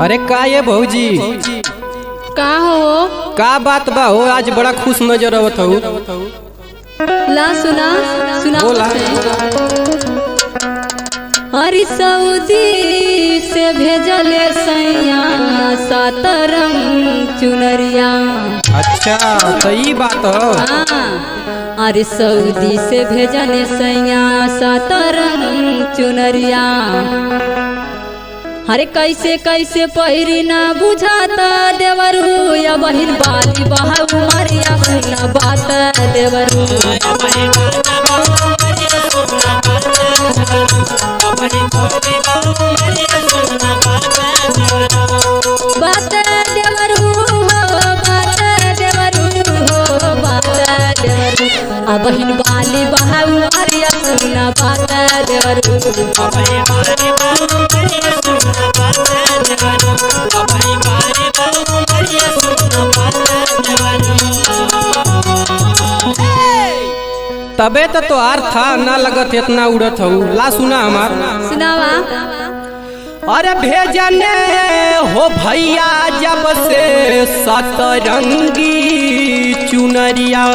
अरे का ये भौजी का हो? का बात बा हो? आज बड़ा खुश नजर आवत हो। ला सुना सुना बोला। अरे सऊदी से भेजले सैया सात रंग चुनरिया। अच्छा सही बात हो। हाँ, अरे सऊदी से भेजले सैया सात रंग चुनरिया। अरे कैसे कैसे पहिरी ना बुझाता देवरू या बहिन बाली बहाऊ मारिया बहिना बात देवरू। बात देवरू हो बात देवरू हो बात देवरू आ बहिन बाली बहाऊ मारिया बहिना बात देवरू। तबे तो आर था ना लगत इतना उड़त हो। ला सुना हमार सुनावा। अरे भेजने हो भैया जब से सतरंगी चुनरिया।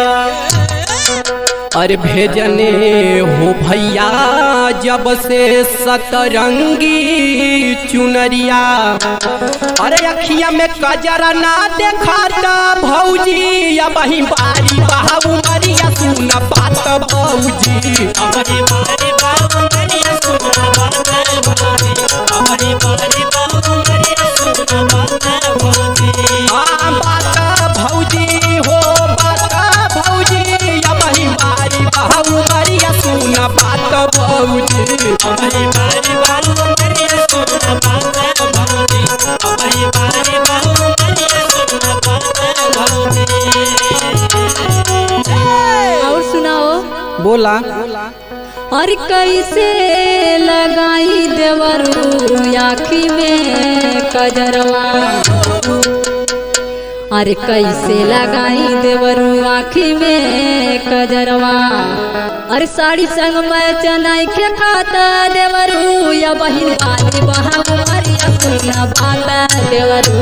अरे भेजने हो भैया जब से सतरंगी चुनरिया। अरे अखिया में कजरा ना देखाता भौजी या बही बारी बहाऊ मरिया सुन बात भौजी। हाँ बात भौजी हो बात भौजी या बही बारी बहाऊ मरिया सुन बात भौजी। और सुनाओ। बोला। और कैसे लगाई देवरू आँखी में कजरवा। अरे कैसे लगाई देवरू आँखी में कजरवा। अरे साड़ी संग में चनाई के खाता देवरू या बहिन बाली बहाऊ मारिया सुना बात देवरू।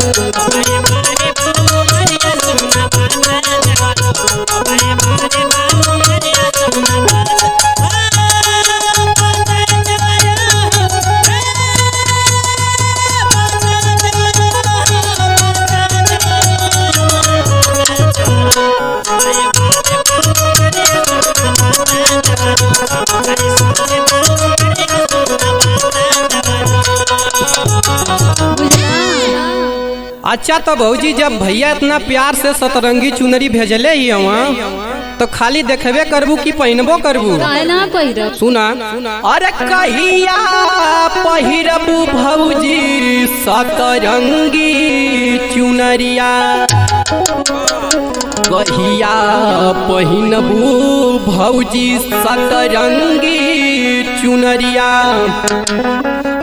अच्छा तो भौजी जब भैया इतना प्यार से सतरंगी चुनरी भेजले ही वहाँ तो खाली देखबे करबू कि पहनबो करबू? ना पहिरब। सुना। अरे कहिया पहिरबू भौजी सतरंगी चुनरिया। कहिया पहिनबू भौजी सतरंगी चुनरिया।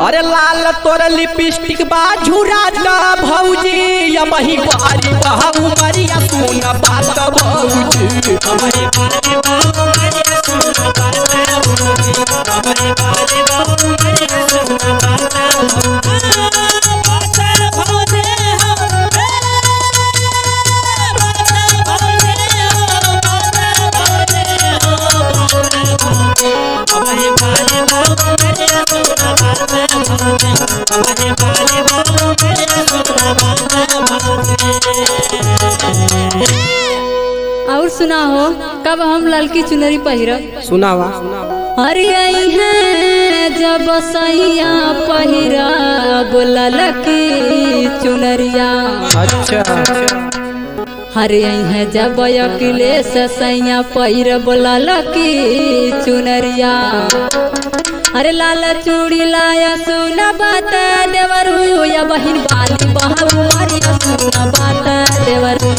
अरे लाल तोर लिपस्टिक बाजू राजा भौजी या बही बारी बहाऊ मरिया सुन बात भौजी। और सुनाओ कब हम ललकी चुनरी पहिरब? सुनावा। अरे आई है जब सैया पहिरब ललकी चुनरिया। अच्छा हरे आई है जब अखिलेश सैया पहिरब ललकी चुनरिया। अरे लाल चूड़ी लाया सुना बात देवरू या बहिन बाली बहाऊ मारिया सुना बात देवरू।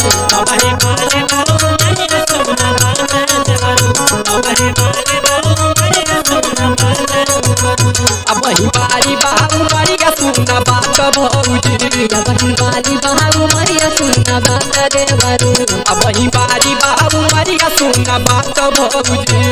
बही बारी बहाऊ मरिया सुन बात भौजी। बहिन बाली बहाऊ मारिया सुना बात देवरू। बही बारी बहाऊ मरिया सुन बात भौजी।